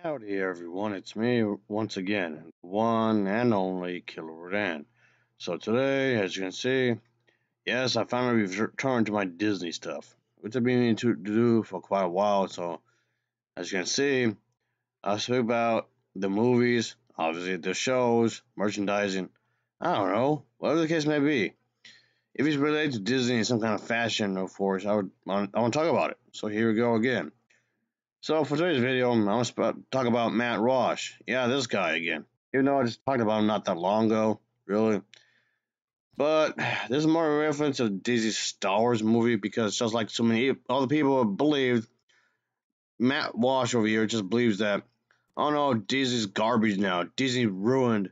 Howdy everyone, it's me once again, one and only Killer Rodan. So today, as you can see, yes, I finally returned to my Disney stuff, which I've been meaning to do for quite a while. So, as you can see, I'll speak about the movies, obviously the shows, merchandising, I don't know, whatever the case may be. If it's related to Disney in some kind of fashion, of course, I want to talk about it. So here we go again. So for today's video, I'm going to talk about Matt Walsh. Yeah, this guy again. Even though I just talked about him not that long ago, really. But this is more a reference to Disney's Star Wars movie because just like so many other people have believed, Matt Walsh over here just believes that, oh no, Disney's garbage now. Disney ruined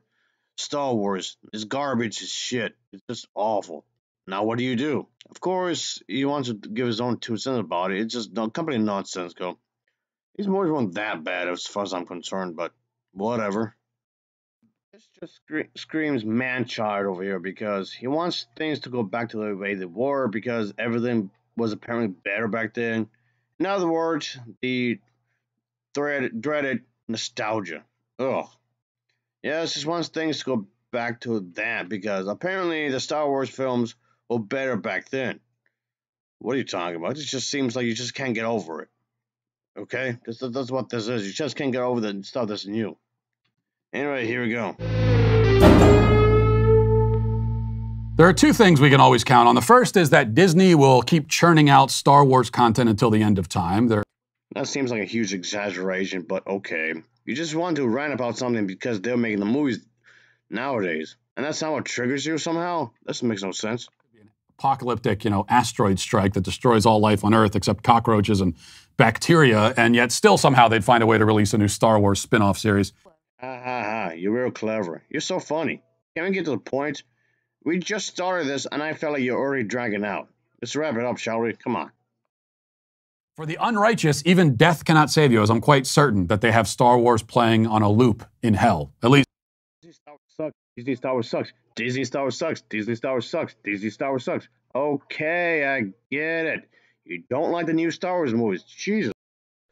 Star Wars. It's garbage, it's shit. It's just awful. Now what do you do? Of course, he wants to give his own 2 cents about it. It's just no company nonsense, go. These movies weren't that bad as far as I'm concerned, but whatever. This just screams man-child over here because he wants things to go back to the way they were because everything was apparently better back then. In other words, the dreaded nostalgia. Ugh. Yes, just wants things to go back to that because apparently the Star Wars films were better back then. What are you talking about? It just seems like you just can't get over it. Okay? That's what this is. You just can't get over the stuff that's new. Anyway, here we go. There are two things we can always count on. The first is that Disney will keep churning out Star Wars content until the end of time. That seems like a huge exaggeration, but okay. You just want to rant about something because they're making the movies nowadays. And that's not what triggers you somehow? This makes no sense. Apocalyptic, asteroid strike that destroys all life on Earth except cockroaches and bacteria, and yet still somehow they'd find a way to release a new Star Wars spin-off series. Ha ha ha, you're real clever. You're so funny. Can we get to the point? We just started this and I felt like you're already dragging out. Let's wrap it up, shall we? Come on. For the unrighteous, even death cannot save you, as I'm quite certain that they have Star Wars playing on a loop in hell. At least Disney Star Wars sucks. Disney Star Wars sucks. Disney Star Wars sucks. Disney Star Wars sucks. Disney Star Wars sucks. Okay, I get it. You don't like the new Star Wars movies. Jesus.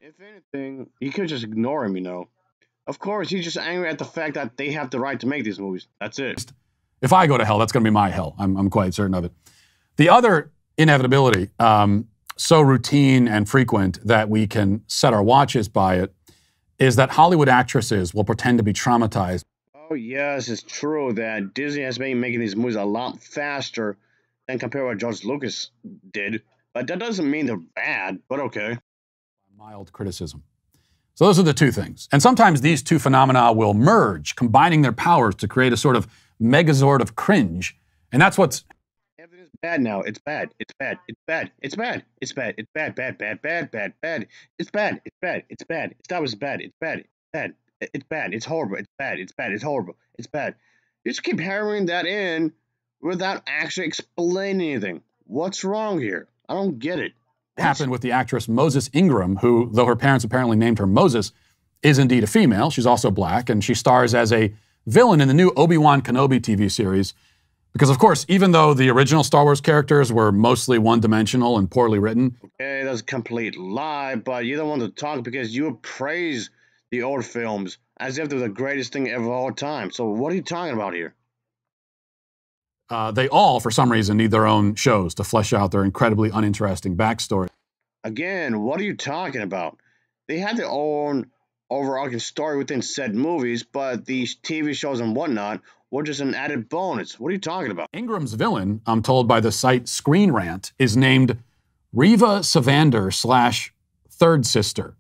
If anything, you could just ignore him. Of course, he's just angry at the fact that they have the right to make these movies. That's it. if I go to hell, that's going to be my hell. I'm quite certain of it. The other inevitability, so routine and frequent that we can set our watches by it, is that Hollywood actresses will pretend to be traumatized. Oh, yes, it's true that Disney has been making these movies a lot faster than compared to what George Lucas did. But that doesn't mean they're bad, but okay. Mild criticism. So those are the two things. And sometimes these two phenomena will merge, combining their powers to create a sort of megazord of cringe. And that's what's... Everything's bad now. It's bad. It's bad. It's bad. It's bad. It's bad. It's bad. Bad. Bad. Bad. Bad. Bad. It's bad. It's bad. It's bad. Star Wars is bad. It's bad. It's bad. It's bad. It's horrible. It's bad. It's bad. It's horrible. It's bad. You just keep hammering that in without actually explaining anything. What's wrong here? I don't get it. happened with the actress Moses Ingram, who, though her parents apparently named her Moses, is indeed a female. She's also black, and she stars as a villain in the new Obi-Wan Kenobi TV series. Because, of course, even though the original Star Wars characters were mostly one-dimensional and poorly written... Okay, that's a complete lie, but you don't want to talk because you praise the old films as if they're the greatest thing ever of all time. So what are you talking about here? They all, for some reason, need their own shows to flesh out their incredibly uninteresting backstory. Again, what are you talking about? They had their own overarching story within said movies, but these TV shows and whatnot were just an added bonus. What are you talking about? Ingram's villain, I'm told by the site Screen Rant, is named Reva Savander / Third Sister.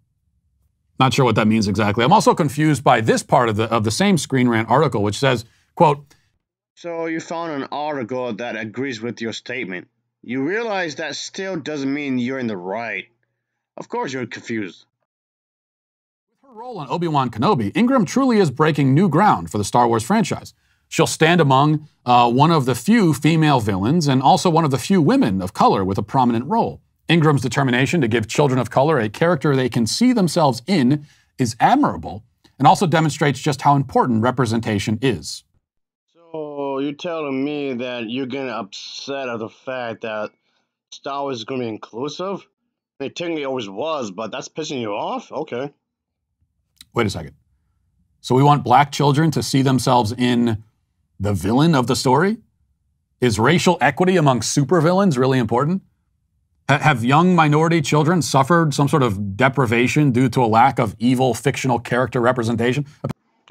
Not sure what that means exactly. I'm also confused by this part of the same Screen Rant article, which says, quote, "So you found an article that agrees with your statement. You realize that still doesn't mean you're in the right. Of course you're confused." With her role in Obi-Wan Kenobi, Ingram truly is breaking new ground for the Star Wars franchise. She'll stand among one of the few female villains and also one of the few women of color with a prominent role. Ingram's determination to give children of color a character they can see themselves in is admirable and also demonstrates just how important representation is. So you're telling me that you're getting upset at the fact that Star Wars is going to be inclusive? I mean, technically it always was, but that's pissing you off? Okay. Wait a second. So we want black children to see themselves in the villain of the story? Is racial equity among supervillains really important? Have young minority children suffered some sort of deprivation due to a lack of evil fictional character representation?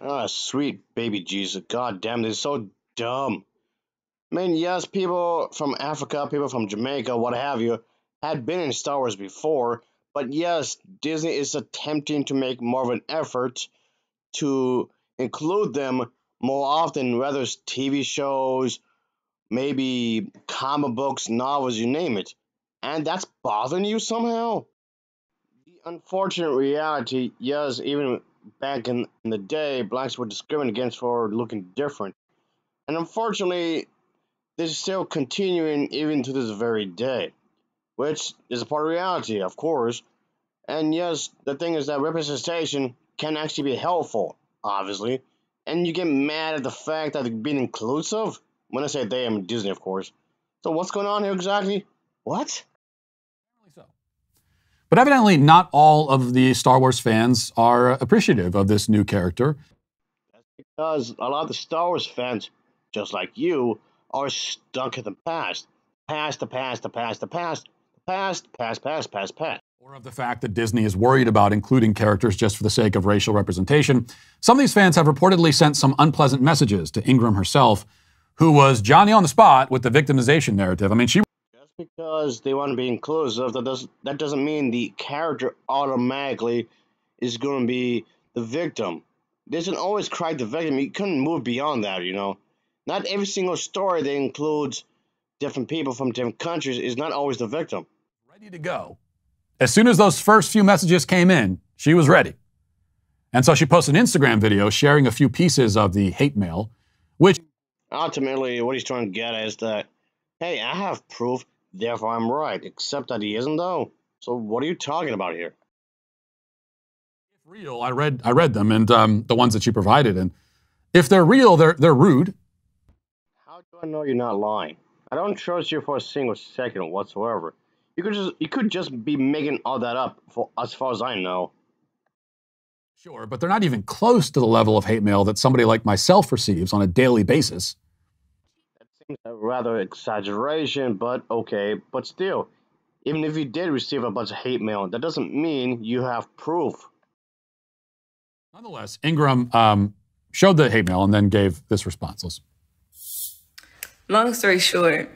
Ah, sweet baby Jesus. God damn, this is so dumb. I mean, yes, people from Africa, people from Jamaica, what have you, had been in Star Wars before, but yes, Disney is attempting to make more of an effort to include them more often, whether it's TV shows, maybe comic books, novels, you name it. And that's bothering you somehow? The unfortunate reality, yes, even back in the day, blacks were discriminated against for looking different. And unfortunately, this is still continuing even to this very day, which is a part of reality, of course. And yes, the thing is that representation can actually be helpful, obviously. And you get mad at the fact that they're being inclusive. When I say they, I'm Disney, of course. So what's going on here exactly? What? But evidently, not all of the Star Wars fans are appreciative of this new character. That's because a lot of the Star Wars fans, just like you, are stuck in the past. Past, the past, the past, the past, the past, past, past, past, past. Or of the fact that Disney is worried about including characters just for the sake of racial representation. Some of these fans have reportedly sent some unpleasant messages to Ingram herself, who was Johnny on the spot with the victimization narrative. I mean, she Just because they want to be inclusive, that doesn't mean the character automatically is going to be the victim. They doesn't always cry the victim. You couldn't move beyond that, you know. Not every single story that includes different people from different countries is not always the victim. ready to go. As soon as those first few messages came in, she was ready. And so she posted an Instagram video sharing a few pieces of the hate mail, which Ultimately, what he's trying to get at is that, hey, I have proof, therefore I'm right. Except that he isn't, though. So what are you talking about here? if real, I read them and the ones that she provided. And if they're real, they're rude. How do I know you're not lying? I don't trust you for a single second whatsoever. You could just be making all that up for as far as I know. Sure, but they're not even close to the level of hate mail that somebody like myself receives on a daily basis. That seems a rather exaggeration, but okay. But still, even if you did receive a bunch of hate mail, that doesn't mean you have proof. Nonetheless, Ingram showed the hate mail and then gave this response. Listen. Long story short,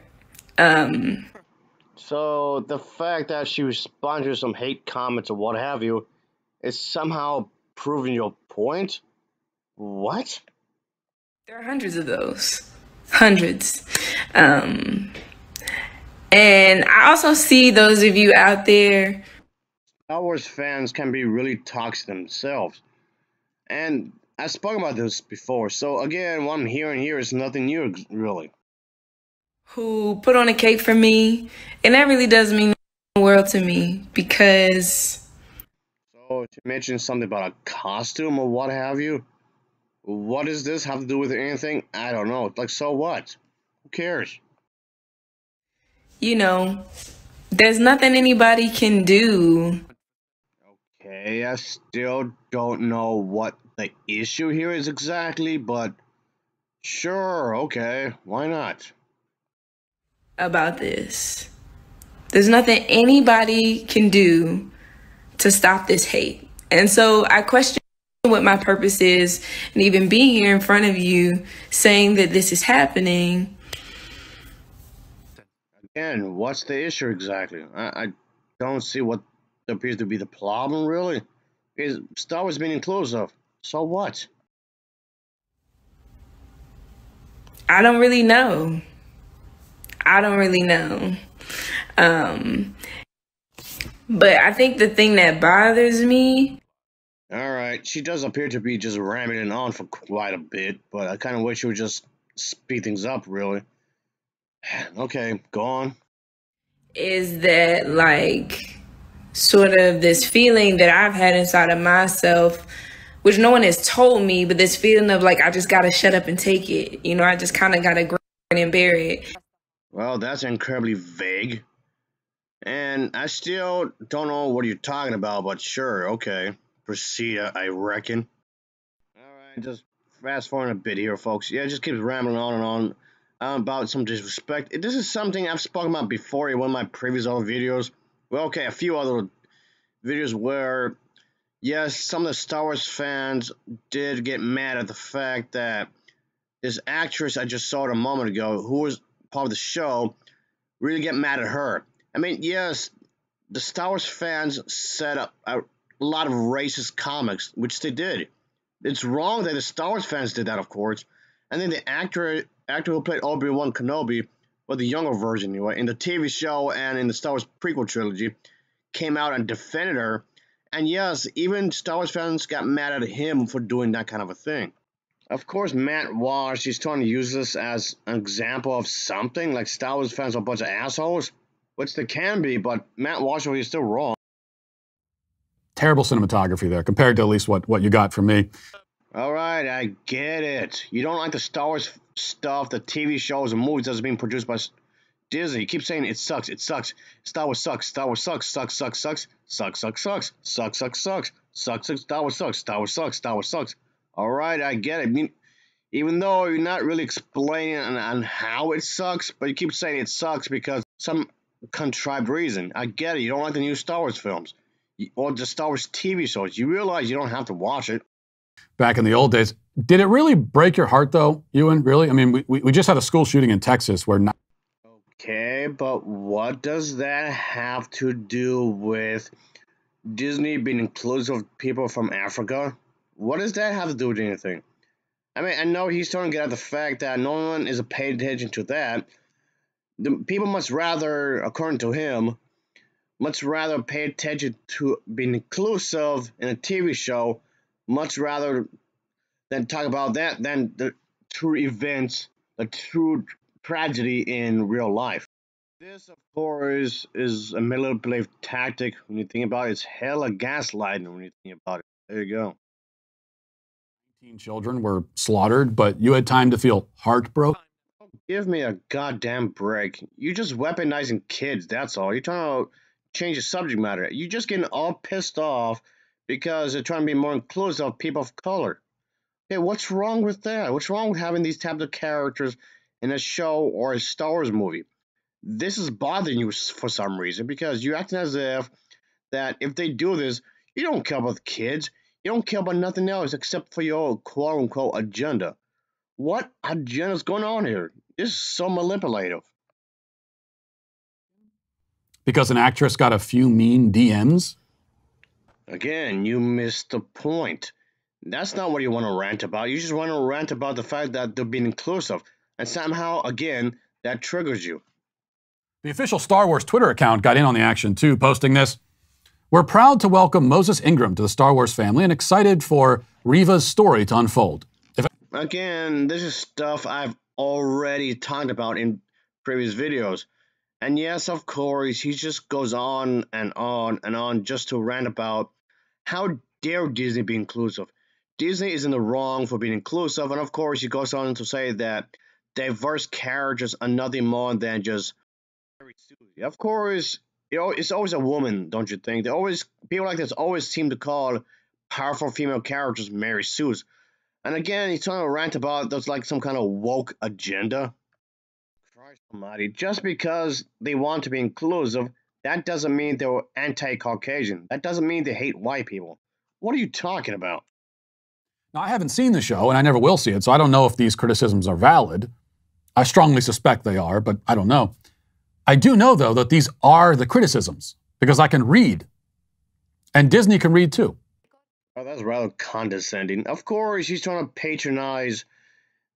So the fact that she responded to some hate comments or what have you is somehow proving your point? What? there are hundreds of those. Hundreds. And I also see those of you out there. Star Wars fans can be really toxic themselves. And I've spoken about this before, so again, what I'm hearing here is nothing new, really. Who put on a cake for me, and that really does mean the world to me because So, to mention something about a costume or what have you, what does this have to do with anything? I don't know. Like, so what? Who cares? you know, there's nothing anybody can do. Okay, I still don't know what the issue here is exactly, but sure, okay, why not? About this. There's nothing anybody can do to stop this hate. And so I question what my purpose is, and even being here in front of you saying that this is happening. Again, what's the issue exactly? I don't see what appears to be the problem, really. Is Star Wars being inclusive? So what? I don't really know. I don't really know. But I think the thing that bothers me. Alright, she does appear to be just rambling on for quite a bit, but I kind of wish she would just speed things up, really. Okay, go on. Is that like sort of this feeling that I've had inside of myself, which no one has told me, but this feeling of like I just gotta shut up and take it. You know, I just kind of gotta grin and bear it. Well, that's incredibly vague. And I still don't know what you're talking about, but sure, okay. proceed, I reckon. Alright, just fast forward a bit here, folks. Yeah, it just keeps rambling on and on about some disrespect. This is something I've spoken about before in one of my previous other videos. Well, okay, a few other videos where, yes, some of the Star Wars fans did get mad at the fact that this actress I just saw a moment ago, who was part of the show, really get mad at her. I mean, yes, the Star Wars fans set up a lot of racist comics, which they did. It's wrong that the Star Wars fans did that, of course. And then the actor who played Obi-Wan Kenobi, or the younger version anyway, in the TV show and in the Star Wars prequel trilogy, came out and defended her. And yes, even Star Wars fans got mad at him for doing that kind of a thing. Of course, Matt Walsh, he's trying to use this as an example of something, like Star Wars fans are a bunch of assholes, which they can be, but Matt Walsh is still wrong. Terrible cinematography there, compared to at least what you got from me. Alright, I get it. You don't like the Star Wars stuff, the TV shows and movies that's being produced by Disney. You keep saying it sucks, it sucks. Star Wars sucks, Star Wars sucks, sucks, sucks, sucks, sucks, sucks, sucks, sucks, sucks, sucks, sucks, sucks, Star Wars sucks, Star Wars sucks, Star Wars sucks. Alright, I get it. I mean, even though you're not really explaining on how it sucks, but you keep saying it sucks because some contrived reason. I get it. You don't like the new Star Wars films or the Star Wars TV shows. You realize you don't have to watch it. Back in the old days. Did it really break your heart, though, Ewan? Really? I mean, we just had a school shooting in Texas where... Okay, but what does that have to do with Disney being inclusive of people from Africa? What does that have to do with anything? I mean, I know he's trying to get at the fact that no one is paying attention to that. The people must rather, according to him, much rather pay attention to being inclusive in a TV show, much rather than talk about that than the true events, the true tragedy in real life. This, of course, is a manipulative tactic when you think about it. It's hella gaslighting when you think about it. There you go. 19 children were slaughtered, but you had time to feel heartbroken. Give me a goddamn break. You're just weaponizing kids, that's all. You're trying to change the subject matter. You're just getting all pissed off because they're trying to be more inclusive of people of color. Okay, what's wrong with that? What's wrong with having these types of characters in a show or a Star Wars movie? This is bothering you for some reason because you're acting as if that if they do this, you don't care about the kids. You don't care about nothing else except for your quote-unquote agenda. What agenda is going on here? This is so manipulative. Because an actress got a few mean DMs? Again, you missed the point. That's not what you want to rant about. You just want to rant about the fact that they're being inclusive. And somehow, again, that triggers you. The official Star Wars Twitter account got in on the action too, posting this. We're proud to welcome Moses Ingram to the Star Wars family and excited for Reva's story to unfold. Again, this is stuff I've already talked about in previous videos. And yes, of course, he just goes on and on and on just to rant about how dare Disney be inclusive. Disney is in the wrong for being inclusive, and of course, he goes on to say that diverse characters are nothing more than just of course, you know, it's always a woman, don't you think? They always people like this always seem to call powerful female characters Mary Sue's. And again, he's trying to rant about there's like some kind of woke agenda. Christ almighty, just because they want to be inclusive, that doesn't mean they're anti-Caucasian. That doesn't mean they hate white people. What are you talking about? Now, I haven't seen the show, and I never will see it, so I don't know if these criticisms are valid. I strongly suspect they are, but I don't know. I do know, though, that these are the criticisms, because I can read. And Disney can read, too. Oh, that's rather condescending. Of course, he's trying to patronize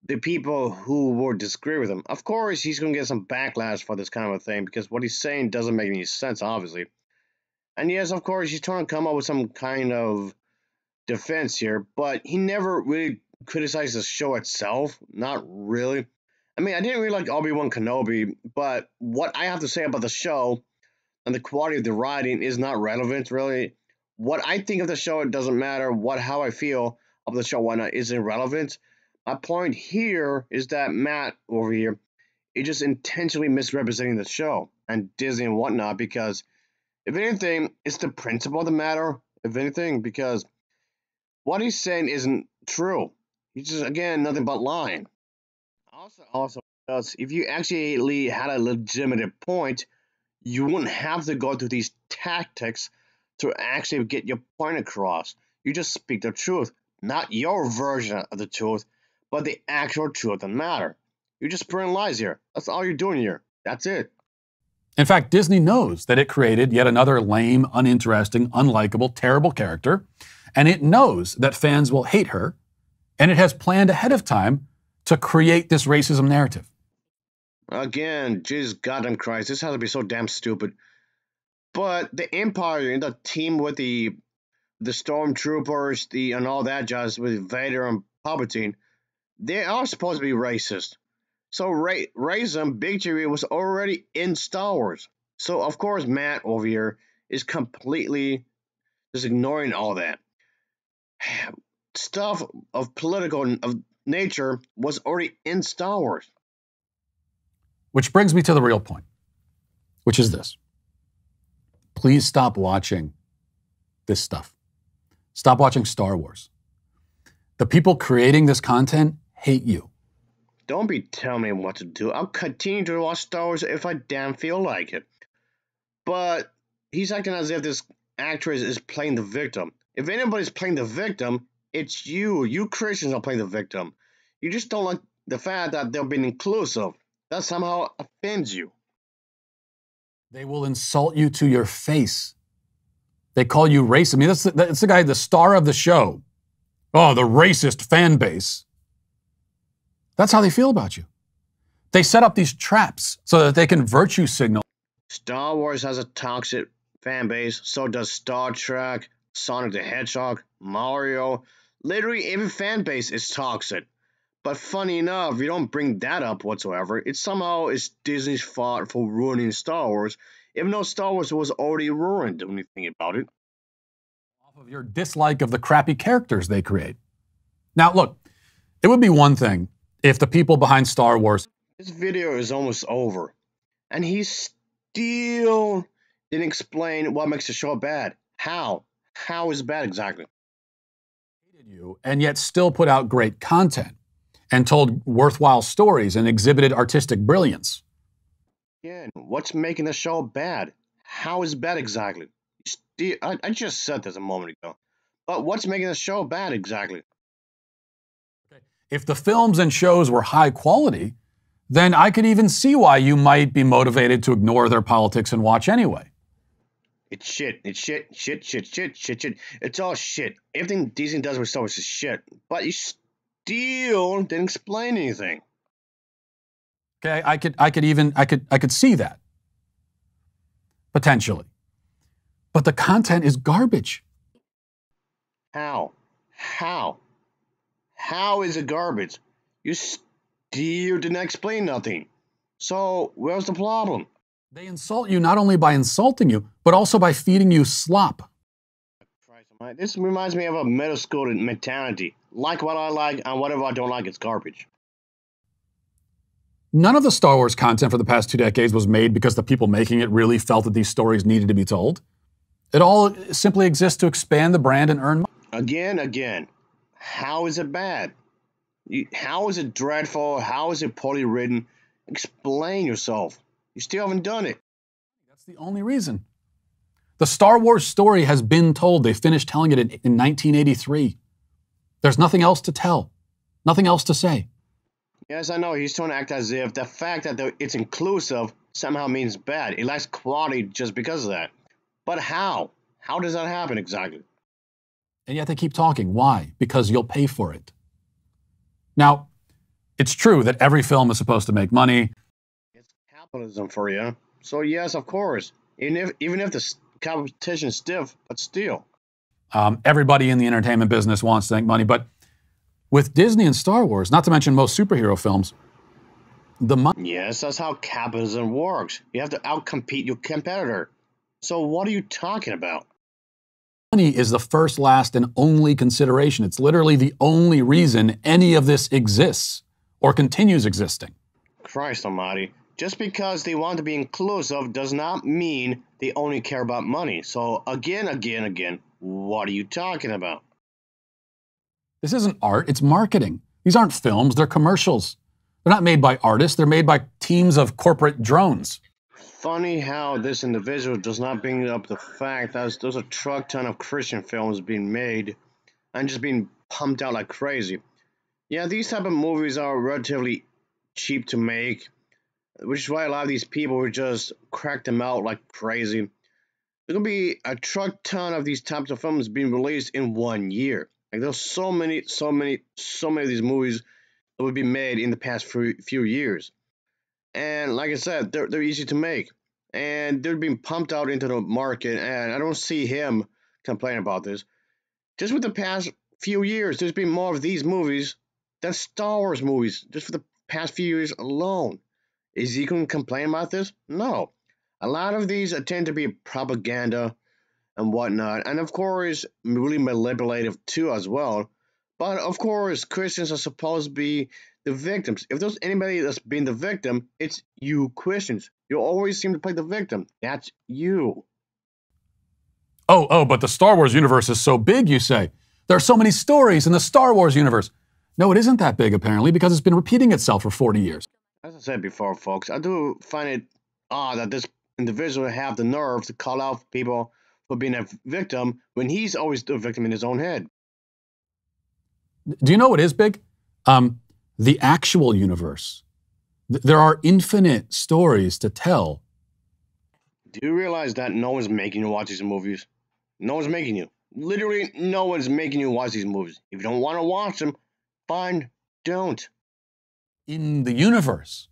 the people who would disagree with him. Of course, he's going to get some backlash for this kind of a thing, because what he's saying doesn't make any sense, obviously. And yes, of course, he's trying to come up with some kind of defense here, but he never really criticized the show itself. Not really. I mean, I didn't really like Obi-Wan Kenobi, but what I have to say about the show and the quality of the writing is not relevant, really. What I think of the show, it doesn't matter. How I feel of the show, why not, is irrelevant. My point here is that Matt over here is just intentionally misrepresenting the show and Disney and whatnot, because if anything, it's the principle of the matter, if anything, because what he's saying isn't true. He's just, again, nothing but lying. Also, because if you actually had a legitimate point, you wouldn't have to go through these tactics to actually get your point across. You just speak the truth, not your version of the truth, but the actual truth of the matter. You're just spreading lies here. That's all you're doing here. That's it. In fact, Disney knows that it created yet another lame, uninteresting, unlikable, terrible character, and it knows that fans will hate her, and it has planned ahead of time to create this racism narrative. Again, Jesus goddamn Christ, this has to be so damn stupid. But the Empire and the team with the stormtroopers, and all that jazz with Vader and Palpatine, they are supposed to be racist. So racism, bigotry was already in Star Wars. So of course Matt over here is completely just ignoring all that. Stuff of political of nature was already in Star Wars. Which brings me to the real point, which is this. Please stop watching this stuff. Stop watching Star Wars. The people creating this content hate you. Don't be telling me what to do. I'll continue to watch Star Wars if I damn feel like it. But he's acting as if this actress is playing the victim. If anybody's playing the victim, it's you. You Christians are playing the victim. You just don't like the fact that they're being inclusive. That somehow offends you. They will insult you to your face. They call you racist. I mean, that's the guy, the star of the show. Oh, the racist fan base. That's how they feel about you. They set up these traps so that they can virtue signal. Star Wars has a toxic fan base. So does Star Trek, Sonic the Hedgehog, Mario. Literally every fan base is toxic. But funny enough, you don't bring that up whatsoever. It somehow is Disney's fault for ruining Star Wars, even though Star Wars was already ruined when you think about it. Off of your dislike of the crappy characters they create. Now, look, it would be one thing if the people behind Star Wars... This video is almost over, and he still didn't explain what makes the show bad. How? How is it bad exactly? ...hated you, and yet still put out great content, and told worthwhile stories and exhibited artistic brilliance. Again, what's making the show bad? How is it bad exactly? I just said this a moment ago. But what's making the show bad exactly? If the films and shows were high quality, then I could even see why you might be motivated to ignore their politics and watch anyway. It's shit. It's shit. Shit. It's all shit. Everything Disney does with Star Wars is shit. But you still didn't explain anything. Okay, I could see that. Potentially. But the content is garbage. How? How is it garbage? You still didn't explain nothing. So, where's the problem? They insult you not only by insulting you, but also by feeding you slop. This reminds me of a middle school mentality. Like what I like, and whatever I don't like, it's garbage. None of the Star Wars content for the past 2 decades was made because the people making it really felt that these stories needed to be told. It all simply exists to expand the brand and earn money. Again. How is it bad? How is it dreadful? How is it poorly written? Explain yourself. You still haven't done it. That's the only reason. The Star Wars story has been told. They finished telling it in 1983. There's nothing else to tell. Nothing else to say. Yes, I know. He's trying to act as if the fact that it's inclusive somehow means bad. It lacks quality just because of that. But how? How does that happen exactly? And yet they keep talking. Why? Because you'll pay for it. Now, it's true that every film is supposed to make money. It's capitalism for you. So yes, of course. Even if the competition is stiff, but still. Everybody in the entertainment business wants to make money. But with Disney and Star Wars, not to mention most superhero films, the money... Yes, that's how capitalism works. You have to outcompete your competitor. So what are you talking about? Money is the first, last, and only consideration. It's literally the only reason any of this exists or continues existing. Christ almighty. Just because they want to be inclusive does not mean they only care about money. So again, what are you talking about? This isn't art, it's marketing. These aren't films, they're commercials. They're not made by artists, they're made by teams of corporate drones. Funny how this individual does not bring up the fact that there's a truck ton of Christian films being made and just being pumped out like crazy. Yeah, these type of movies are relatively cheap to make, which is why a lot of these people would just crack them out like crazy. There's gonna be a truck ton of these types of films being released in 1 year. Like there's so many of these movies that would be made in the past few years. And like I said, they're easy to make, and they're being pumped out into the market. And I don't see him complain about this. Just with the past few years, there's been more of these movies than Star Wars movies. Just for the past few years alone, is he going to complain about this? No. A lot of these tend to be propaganda and whatnot, and of course, really manipulative too as well. But of course, Christians are supposed to be the victims. If there's anybody that's been the victim, it's you Christians. You always seem to play the victim. That's you. Oh, but the Star Wars universe is so big, you say. There are so many stories in the Star Wars universe. No, it isn't that big, apparently, because it's been repeating itself for 40 years. As I said before, folks, I do find it odd that this individual have the nerve to call out people for being a victim when he's always the victim in his own head. Do you know what is big? The actual universe. There are infinite stories to tell. Do you realize that no one's making you watch these movies? No one's making you. Literally, no one's making you watch these movies. If you don't want to watch them, fine, don't. In the universe.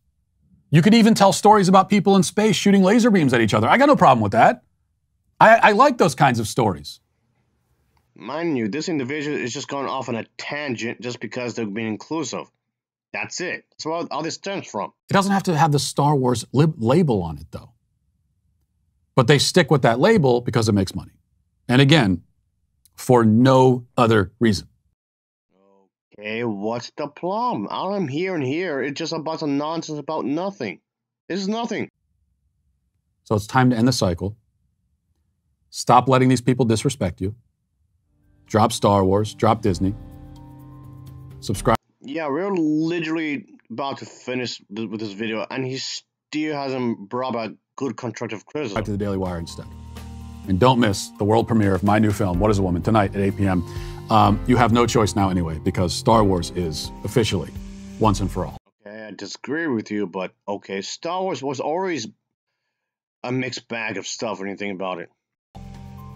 You could even tell stories about people in space shooting laser beams at each other. I got no problem with that. I like those kinds of stories. Mind you, this individual is just going off on a tangent just because they're being inclusive. That's it. That's where all this stems from. It doesn't have to have the Star Wars label on it, though. But they stick with that label because it makes money. And again, for no other reason. Okay, what's the problem? All I'm hearing here is just a bunch of nonsense about nothing. This is nothing. So it's time to end the cycle. Stop letting these people disrespect you. Drop Star Wars, drop Disney. Subscribe. Yeah, we're literally about to finish with this video, and he still hasn't brought back good constructive criticism. To the Daily Wire instead. And don't miss the world premiere of my new film, What is a Woman, tonight at 8 p.m. You have no choice now anyway, because Star Wars is officially once and for all. Okay, I disagree with you, but okay, Star Wars was always a mixed bag of stuff when you think about it.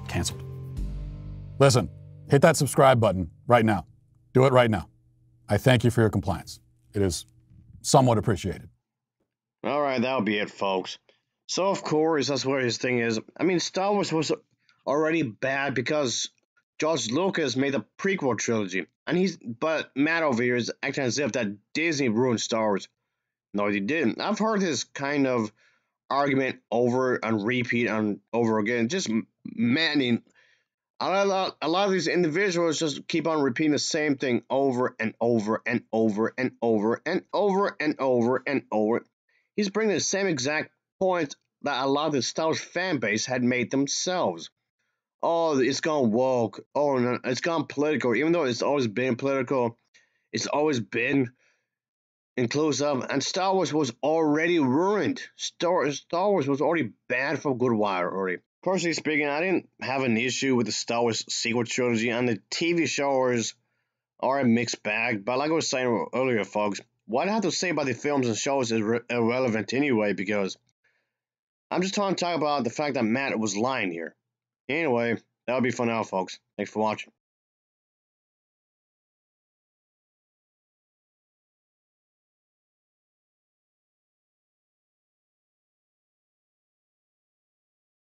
Canceled. Listen, hit that subscribe button right now. Do it right now. I thank you for your compliance. It is somewhat appreciated. All right, that'll be it, folks. So, of course, that's where his thing is. I mean, Star Wars was already bad because George Lucas made a prequel trilogy. But Matt over here is acting as if that Disney ruined Star Wars. No, he didn't. I've heard this kind of argument over and repeat and over again. Just maddening. A lot of these individuals just keep on repeating the same thing over and over and over and over and over and over and over. He's bringing the same exact point that a lot of the Star Wars fan base had made themselves. Oh, it's gone woke. Oh, no, it's gone political. Even though it's always been political, it's always been inclusive. And Star Wars was already ruined. Star Wars was already bad for a good while already. Personally speaking, I didn't have an issue with the Star Wars sequel trilogy, and the TV shows are a mixed bag. But like I was saying earlier, folks, what I have to say about the films and shows is irrelevant anyway, because I'm just trying to talk about the fact that Matt was lying here. Anyway, that'll be for now, folks. Thanks for watching.